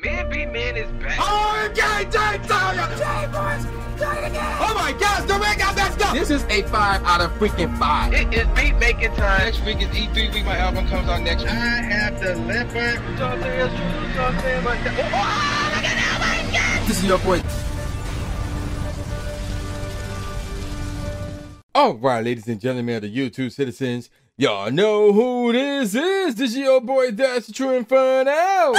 Man is back. Oh, oh my gosh, Durant got that stuff. This is a 5 out of freaking 5. It is beat making time. Next week is E3 week. My album comes out next week. I have delivered. Oh, look at that, my God. This is your boy. All right, ladies and gentlemen of the YouTube citizens, y'all know who this is. This is your boy, That's the True Inferno.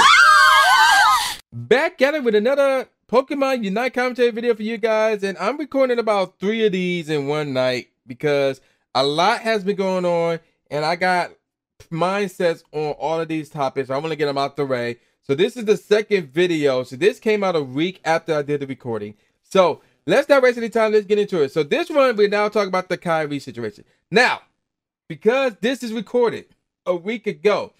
Back at it with another Pokemon Unite commentary video for you guys, and I'm recording about 3 of these in one night because a lot has been going on, and I got mindsets on all of these topics. So I want to get them out the way. So this is the second video. So this came out a week after I did the recording. So let's not waste any time. Let's get into it. So this one, we're now talking about the Kyrie situation. Now, because this is recorded a week ago,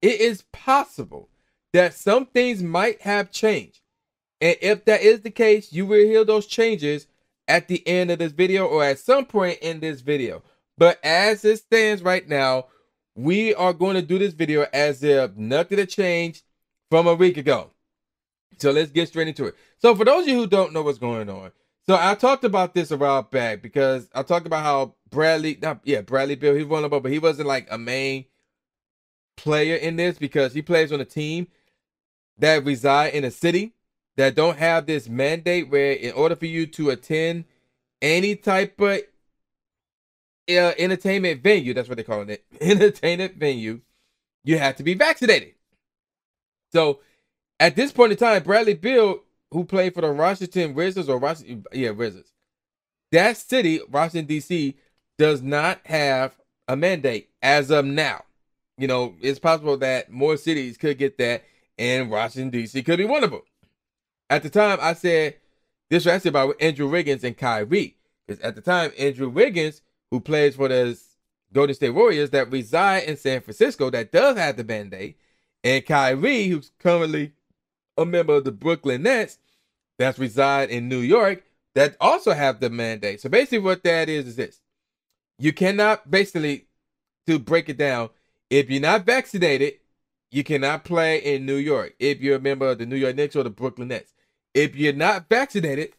it is possible that some things might have changed. And if that is the case, you will hear those changes at the end of this video or at some point in this video. But as it stands right now, we are going to do this video as if nothing had changed from a week ago. So let's get straight into it. So for those of you who don't know what's going on, so I talked about this a while back because I talked about how Bradley Beal, he's vulnerable, but he wasn't like a main player in this because he plays on a team that reside in a city that don't have this mandate where in order for you to attend any type of entertainment venue, that's what they're calling it, entertainment venue, you have to be vaccinated. So at this point in time, Bradley Beal, who played for the Washington Wizards Wizards, that city, Washington, D.C., does not have a mandate as of now. You know, it's possible that more cities could get that, and Washington, D.C. could be one of them. At the time, I said, this was actually about Andrew Wiggins and Kyrie. Because at the time, Andrew Wiggins, who plays for the Golden State Warriors that reside in San Francisco, that does have the mandate, and Kyrie, who's currently a member of the Brooklyn Nets, that reside in New York, that also have the mandate. So basically what that is this. You cannot, basically, to break it down, if you're not vaccinated, you cannot play in New York if you're a member of the New York Knicks or the Brooklyn Nets. If you're not vaccinated,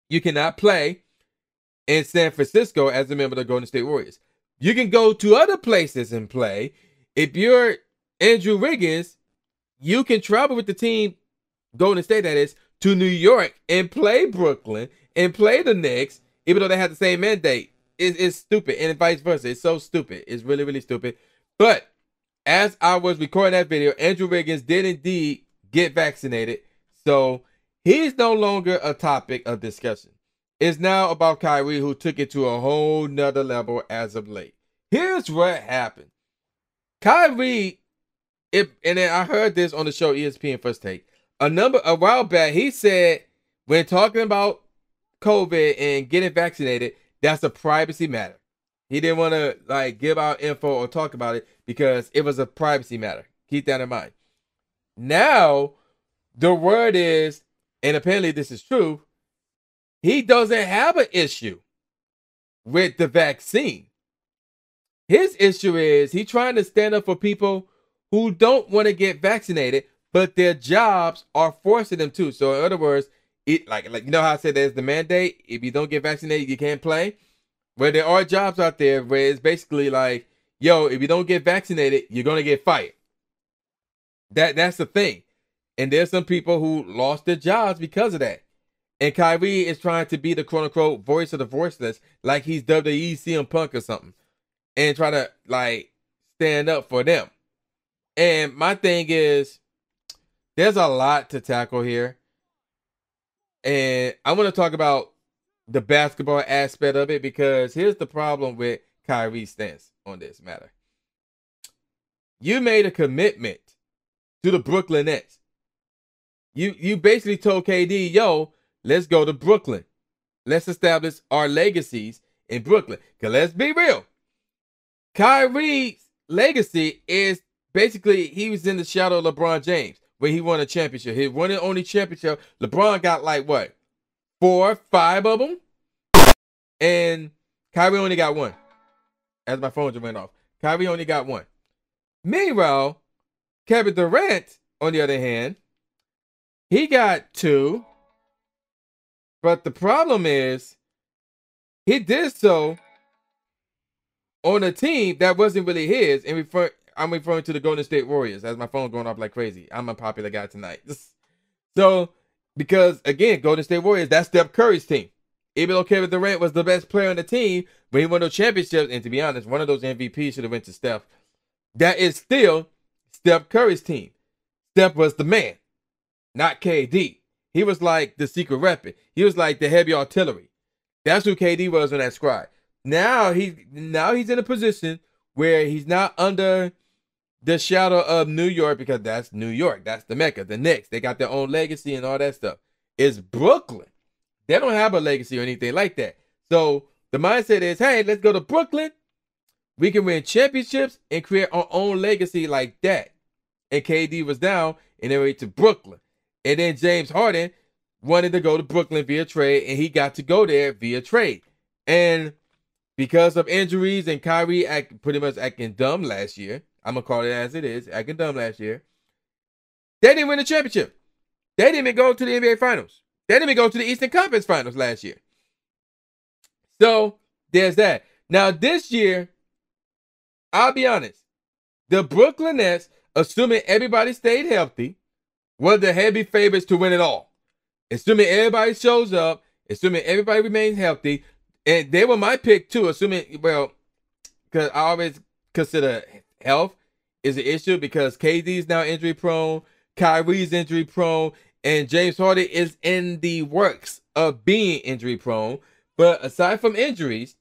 you cannot play in San Francisco as a member of the Golden State Warriors. You can go to other places and play. If you're Andrew Wiggins, you can travel with the team, Golden State that is, to New York and play Brooklyn and play the Knicks, even though they have the same mandate. It's stupid, and vice versa. It's so stupid. It's really, really stupid. But as I was recording that video, Andrew Wiggins did indeed get vaccinated. So he's no longer a topic of discussion. It's now about Kyrie, who took it to a whole nother level as of late. Here's what happened. Kyrie, and then I heard this on the show ESPN First Take. A while back, he said when talking about COVID and getting vaccinated, that's a privacy matter. He didn't want to like give out info or talk about it because it was a privacy matter. Keep that in mind. Now, the word is, and apparently this is true, he doesn't have an issue with the vaccine. His issue is he's trying to stand up for people who don't want to get vaccinated, but their jobs are forcing them to. So in other words, like you know how I said there's the mandate, if you don't get vaccinated, you can't play. Where there are jobs out there where it's basically like, yo, if you don't get vaccinated, you're going to get fired. That's the thing. And there's some people who lost their jobs because of that. And Kyrie is trying to be the quote-unquote voice of the voiceless, like he's WWE CM Punk or something. And try to, like, stand up for them. And my thing is, there's a lot to tackle here. And I want to talk about the basketball aspect of it, because here's the problem with Kyrie's stance on this matter. You made a commitment to the Brooklyn Nets. You basically told KD, yo, let's go to Brooklyn. Let's establish our legacies in Brooklyn. Because let's be real. Kyrie's legacy is basically he was in the shadow of LeBron James when he won a championship. He won the only championship. LeBron got like what? 4, 5 of them, and Kyrie only got 1. As my phone just went off, Kyrie only got 1. Meanwhile, Kevin Durant, on the other hand, He got 2. But the problem is, he did so on a team that wasn't really his. And I'm referring to the Golden State Warriors. As my phone going off like crazy. I'm a popular guy tonight. So, because again, Golden State Warriors, that's Steph Curry's team. Even though Kevin Durant was the best player on the team, but he won those championships, and to be honest, one of those MVPs should have went to Steph. That is still Steph Curry's team. Steph was the man, not KD. He was like the secret weapon. He was like the heavy artillery. That's who KD was on that squad. Now he's in a position where he's not under the shadow of New York, because that's New York. That's the Mecca, the Knicks. They got their own legacy and all that stuff. It's Brooklyn. They don't have a legacy or anything like that. So the mindset is, hey, let's go to Brooklyn. We can win championships and create our own legacy like that. And KD was down, and they went to Brooklyn. And then James Harden wanted to go to Brooklyn via trade, and he got to go there via trade. And because of injuries and Kyrie pretty much acting dumb last year, I'm going to call it as it is, acting dumb last year, they didn't win the championship. They didn't even go to the NBA Finals. They didn't even go to the Eastern Conference Finals last year. So, there's that. Now, this year, I'll be honest, the Brooklyn Nets, assuming everybody stayed healthy, were the heavy favorites to win it all. Assuming everybody shows up, assuming everybody remains healthy, and they were my pick too, assuming, well, because I always consider health is an issue, because KD's now injury prone, Kyrie's injury prone, and James Harden is in the works of being injury prone. But aside from injuries,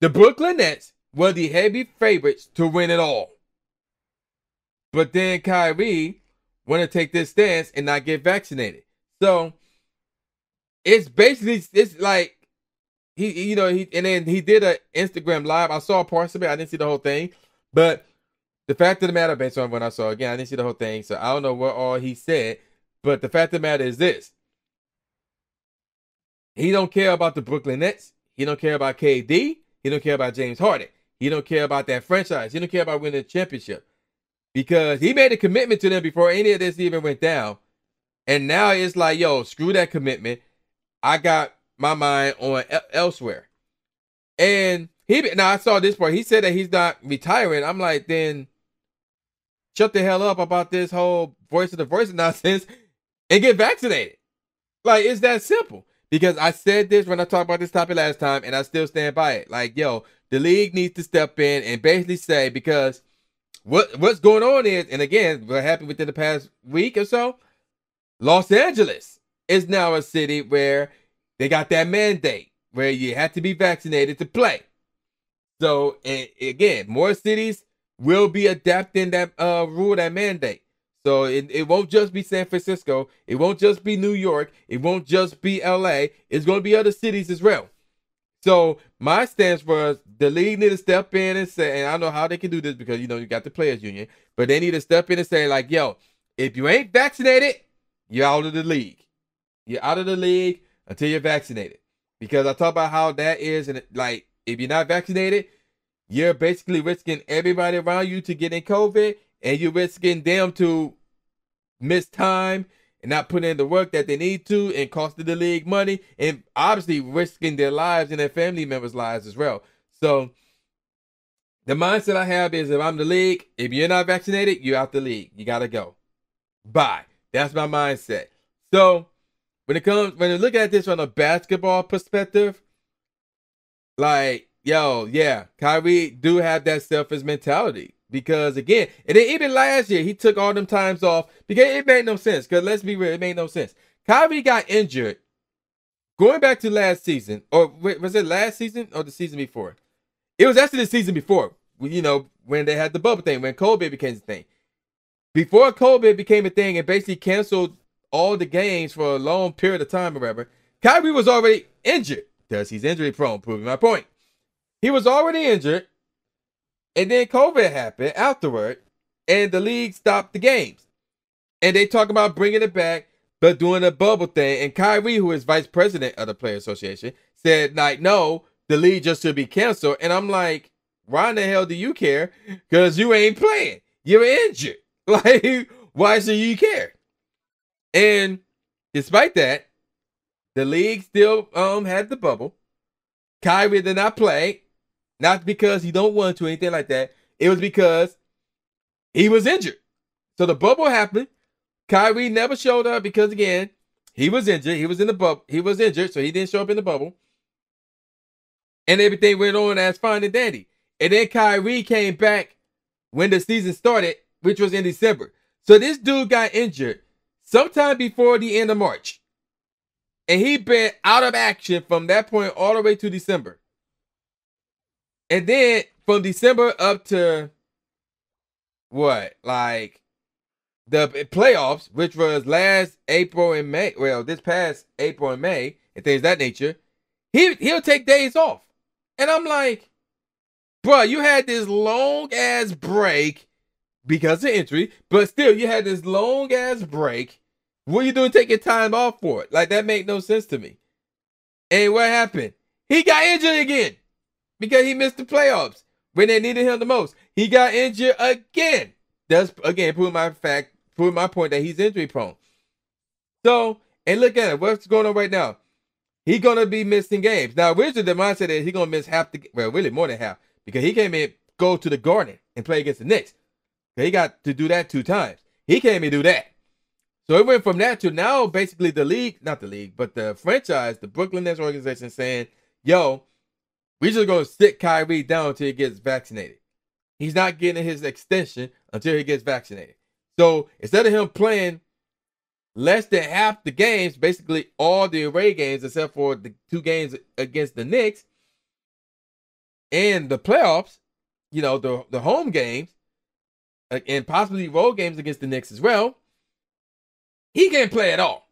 the Brooklyn Nets were the heavy favorites to win it all. But then Kyrie want to take this stance and not get vaccinated. So it's basically, it's like he and then he did an Instagram live. I saw parts of it. I didn't see the whole thing. But the fact of the matter, based on what I saw, again, I didn't see the whole thing, so I don't know what all he said. But the fact of the matter is this. He don't care about the Brooklyn Nets. He don't care about KD. He don't care about James Harden. He don't care about that franchise. He don't care about winning a championship. Because he made a commitment to them before any of this even went down. And now it's like, yo, screw that commitment. I got my mind on elsewhere. And now I saw this part. He said that he's not retiring. I'm like, then shut the hell up about this whole voice of the voice nonsense and get vaccinated. Like, it's that simple. Because I said this when I talked about this topic last time, and I still stand by it. Like, yo, the league needs to step in and basically say, because what's going on is, and again, what happened within the past week or so, Los Angeles is now a city where they got that mandate where you have to be vaccinated to play. So, and again, more cities will be adapting that rule, that mandate. So it won't just be San Francisco. It won't just be New York. It won't just be LA. It's going to be other cities as well. So my stance was the league need to step in and say, and I don't know how they can do this because, you got the players union, but they need to step in and say like, yo, if you ain't vaccinated, you're out of the league. You're out of the league until you're vaccinated. Because I talk about how that is, and like, if you're not vaccinated, you're basically risking everybody around you to get in COVID, and you're risking them to miss time and not put in the work that they need to, and costing the league money, and obviously risking their lives and their family members' lives as well. So the mindset I have is, if I'm the league, if you're not vaccinated, you're out the league. You got to go. Bye. That's my mindset. So when you look at this from a basketball perspective, like, yo, yeah, Kyrie do have that selfish mentality. Because again, and then even last year, he took all them times off because it made no sense. Because let's be real, it made no sense. Kyrie got injured going back to last season, or was it last season or the season before? It was actually the season before, when they had the bubble thing, when COVID became the thing. Before COVID became a thing and basically canceled all the games for a long period of time or whatever, Kyrie was already injured because he's injury prone, proving my point. He was already injured. And then COVID happened afterward, and the league stopped the games. And they talk about bringing it back, but doing a bubble thing. And Kyrie, who is vice president of the Player Association, said, like, no, the league just should be canceled. And I'm like, why in the hell do you care? Because you ain't playing. You're injured. Like, why should you care? And Despite that, the league still had the bubble. Kyrie did not play, not because he don't want to or anything like that. It was because he was injured. So the bubble happened. Kyrie never showed up because, again, he was injured. He was in the bubble. He was injured, so he didn't show up in the bubble. And everything went on as fine and dandy. And then Kyrie came back when the season started, which was in December. So this dude got injured sometime before the end of March. And he been out of action from that point all the way to December. And then from December up to what? Like the playoffs, which was last April and May. Well, this past April and May and things of that nature. He'll take days off. And I'm like, bro, you had this long ass break because of injury, but still you had this long ass break. What are you doing taking time off for it? Like, that made no sense to me. And what happened? He got injured again because he missed the playoffs when they needed him the most. He got injured again. That's, again, proving my point that he's injury prone. So, and look at it. What's going on right now? He's going to be missing games. Now, originally the mindset is he's going to miss half the, well, really more than half, because he came in, go to the Garden and play against the Knicks. He got to do that 2 times. He came in do that. So it went from that to now basically the league, not the league, but the franchise, the Brooklyn Nets organization saying, yo, we're just going to sit Kyrie down until he gets vaccinated. He's not getting his extension until he gets vaccinated. So instead of him playing less than half the games, basically all the away games except for the 2 games against the Knicks and the playoffs, you know, the home games and possibly road games against the Knicks as well, he can't play at all.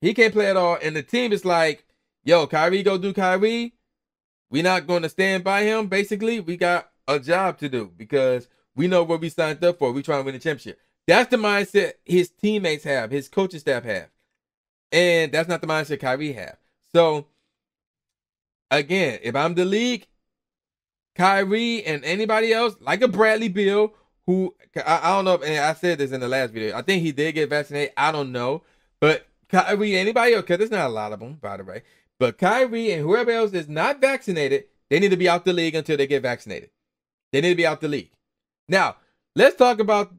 He can't play at all. And the team is like, yo, Kyrie, go do Kyrie. We're not going to stand by him. Basically, we got a job to do because we know what we signed up for. We trying to win the championship. That's the mindset his teammates have, his coaching staff have. And that's not the mindset Kyrie have. So, again, if I'm the league, Kyrie and anybody else, like a Bradley Beal, who, I don't know, and I said this in the last video, I think he did get vaccinated, I don't know, but Kyrie, anybody else, because there's not a lot of them, by the way, but Kyrie and whoever else is not vaccinated, they need to be out the league until they get vaccinated. They need to be out the league. Now, let's talk about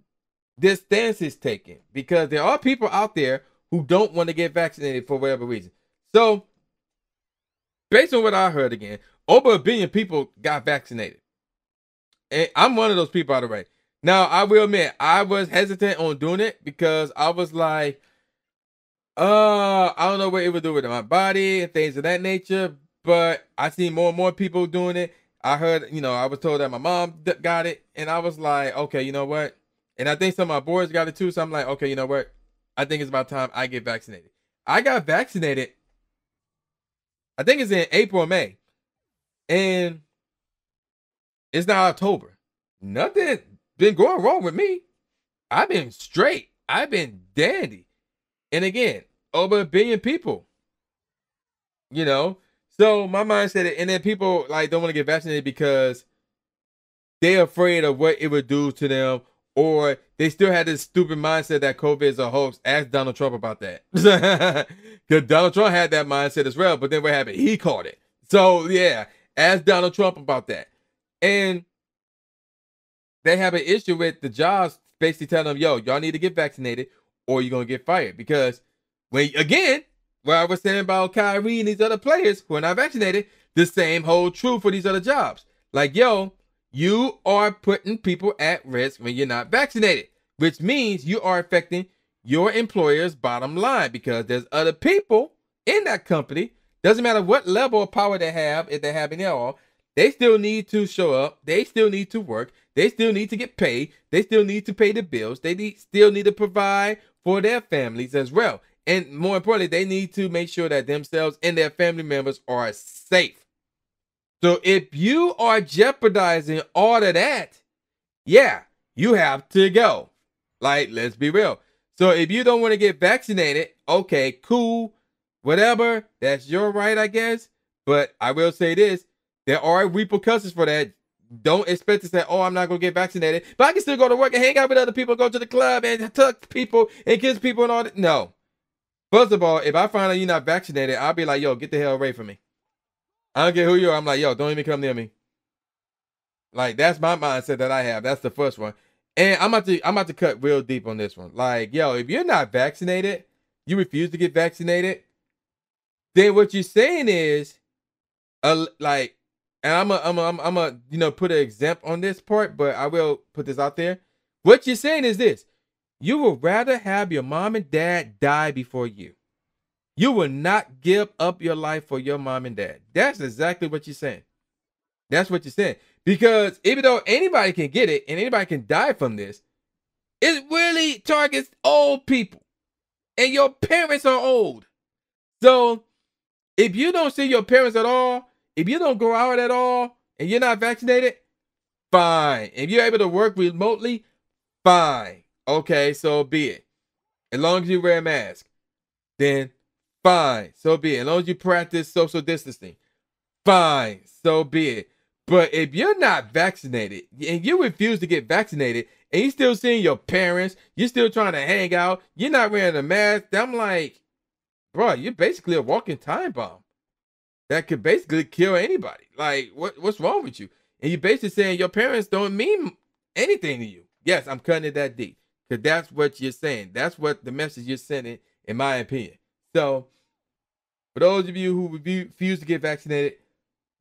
this stance is taken, because there are people out there who don't want to get vaccinated for whatever reason. So, based on what I heard again, over 1 billion people got vaccinated. And I'm one of those people, by the way. Now, I will admit, I was hesitant on doing it because I was like, I don't know what it would do with my body and things of that nature, but I see more and more people doing it. I heard, you know, I was told that my mom got it, and I was like, okay, you know what? And I think some of my boys got it too, so I'm like, okay, you know what? I think it's about time I get vaccinated. I got vaccinated, I think it's in April or May, and it's now October. Nothing been going wrong with me. I've been straight. I've been dandy. And again, over 1 billion people. You know? So my mindset, and then people like don't want to get vaccinated because they're afraid of what it would do to them, or they still had this stupid mindset that COVID is a hoax. Ask Donald Trump about that. Because Donald Trump had that mindset as well, but then what happened? He caught it. So yeah, ask Donald Trump about that. And they have an issue with the jobs basically telling them, yo, y'all need to get vaccinated or you're going to get fired. Because when, again, what I was saying about Kyrie and these other players who are not vaccinated, the same holds true for these other jobs. Like, yo, you are putting people at risk when you're not vaccinated, which means you are affecting your employer's bottom line because there's other people in that company. Doesn't matter what level of power they have, if they have any at all, they still need to show up. They still need to work. They still need to get paid. They still need to pay the bills. They still need to provide for their families as well. And more importantly, they need to make sure that themselves and their family members are safe. So if you are jeopardizing all of that, yeah, you have to go. Like, let's be real. So if you don't want to get vaccinated, okay, cool, whatever. That's your right, I guess. But I will say this. There are repercussions for that. Don't expect to say, oh, I'm not going to get vaccinated, but I can still go to work and hang out with other people, go to the club and touch people and kiss people and all that. No. First of all, if I find out you're not vaccinated, I'll be like, yo, get the hell away from me. I don't care who you are. I'm like, yo, don't even come near me. Like, that's my mindset that I have. That's the first one. And I'm about to cut real deep on this one. Like, yo, if you're not vaccinated, you refuse to get vaccinated, then what you're saying is, like, and I'm a put an exempt on this part, but I will put this out there. What you're saying is this: you would rather have your mom and dad die before you. You will not give up your life for your mom and dad. That's exactly what you're saying. That's what you're saying. Because even though anybody can get it and anybody can die from this, it really targets old people. And your parents are old. So if you don't see your parents at all, if you don't go out at all, and you're not vaccinated, fine. If you're able to work remotely, fine. Okay, so be it. As long as you wear a mask, then fine. So be it. As long as you practice social distancing, fine. So be it. But if you're not vaccinated and you refuse to get vaccinated and you're still seeing your parents, you're still trying to hang out, you're not wearing a mask, I'm like, bro, you're basically a walking time bomb that could basically kill anybody. Like, what's wrong with you? And you're basically saying your parents don't mean anything to you. Yes, I'm cutting it that deep because that's what you're saying. That's what the message you're sending, in my opinion. So, for those of you who refuse to get vaccinated,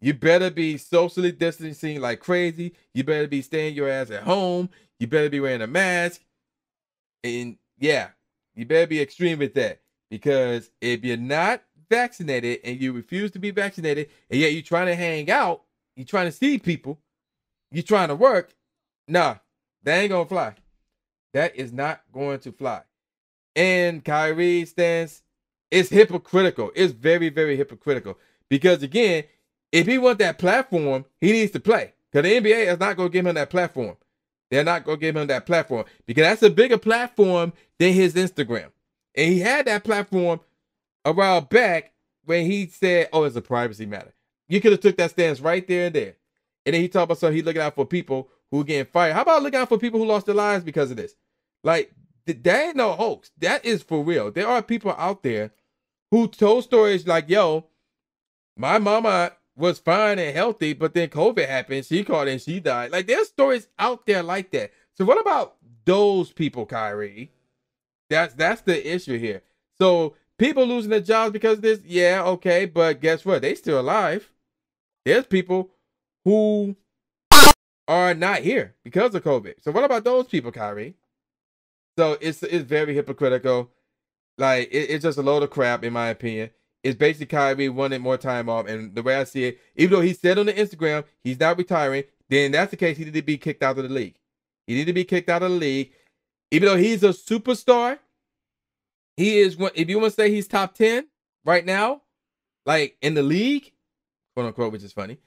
you better be socially distancing like crazy. You better be staying your ass at home. You better be wearing a mask. And yeah, you better be extreme with that. Because if you're not vaccinated and you refuse to be vaccinated, and yet you're trying to hang out, you're trying to see people, you're trying to work, nah, that ain't gonna fly. That is not going to fly. And Kyrie's stance is hypocritical. It's very, very hypocritical. Because again, if he wants that platform, he needs to play. Because the NBA is not going to give him that platform. They're not going to give him that platform. Because that's a bigger platform than his Instagram. And he had that platform a while back when he said, oh, it's a privacy matter. You could have took that stance right there and there. And then he talked about something, he's looking out for people who are getting fired. How about looking out for people who lost their lives because of this? Like, that ain't no hoax. That is for real. There are people out there who told stories like, yo, my mama was fine and healthy, but then COVID happened. She caught it and she died. Like, there's stories out there like that. So what about those people, Kyrie? That's the issue here. So people losing their jobs because of this, yeah, okay, but guess what? They still alive. There's people who are not here because of COVID. So what about those people, Kyrie? So it's very hypocritical. Like, it's just a load of crap, in my opinion. It's basically Kyrie wanted more time off. And the way I see it, even though he said on the Instagram he's not retiring, then that's the case. He need to be kicked out of the league. He need to be kicked out of the league. Even though he's a superstar, he is, if you want to say he's top 10 right now, like in the league, quote unquote, which is funny.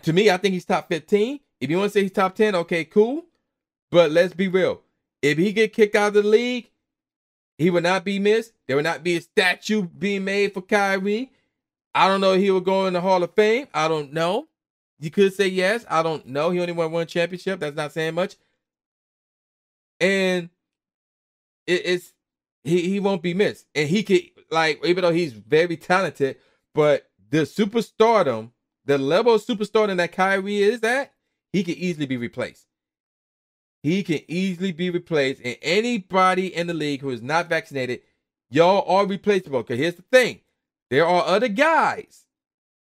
To me, I think he's top 15. If you want to say he's top 10, okay, cool. But let's be real. If he get kicked out of the league, he would not be missed. There would not be a statue being made for Kyrie. I don't know if he would go in the Hall of Fame. I don't know. You could say yes. I don't know. He only won one championship. That's not saying much. And he won't be missed. And he could, like, even though he's very talented, but the superstardom, the level of superstardom that Kyrie is at, he could easily be replaced. He can easily be replaced, and anybody in the league who is not vaccinated, y'all are replaceable. Because here's the thing. There are other guys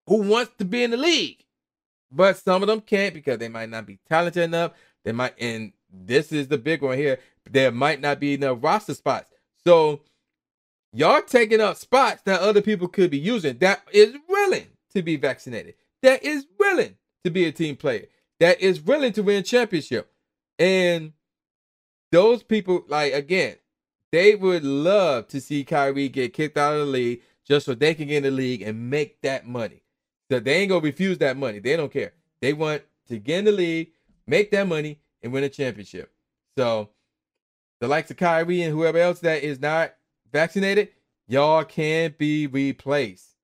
who want to be in the league, but some of them can't because they might not be talented enough. They might, and this is the big one here, there might not be enough roster spots. So y'all taking up spots that other people could be using that is willing to be vaccinated, that is willing to be a team player, that is willing to win a championship. And those people, like, again, they would love to see Kyrie get kicked out of the league just so they can get in the league and make that money. So they ain't going to refuse that money. They don't care. They want to get in the league, make that money, and win a championship. So the likes of Kyrie and whoever else that is not vaccinated, y'all can be replaced.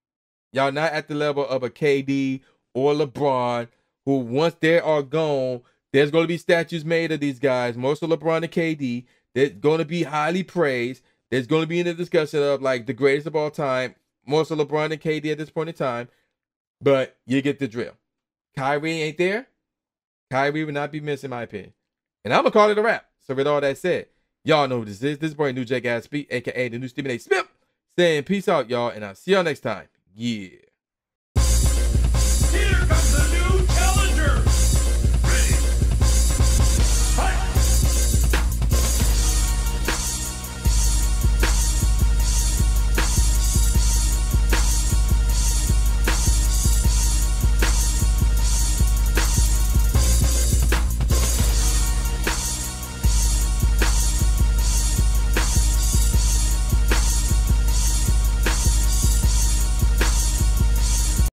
Y'all not at the level of a KD or LeBron, who once they are gone, there's going to be statues made of these guys, most of LeBron and KD. They're going to be highly praised. There's going to be in the discussion of like the greatest of all time, more so LeBron and KD at this point in time, but you get the drill. Kyrie ain't there. Kyrie would not be missed, in my opinion. And I'm going to call it a wrap. So with all that said, y'all know who this is. This is boy New Jake Ass Speak, a.k.a. the new Stephen A. Smith, saying peace out, y'all, and I'll see y'all next time. Yeah.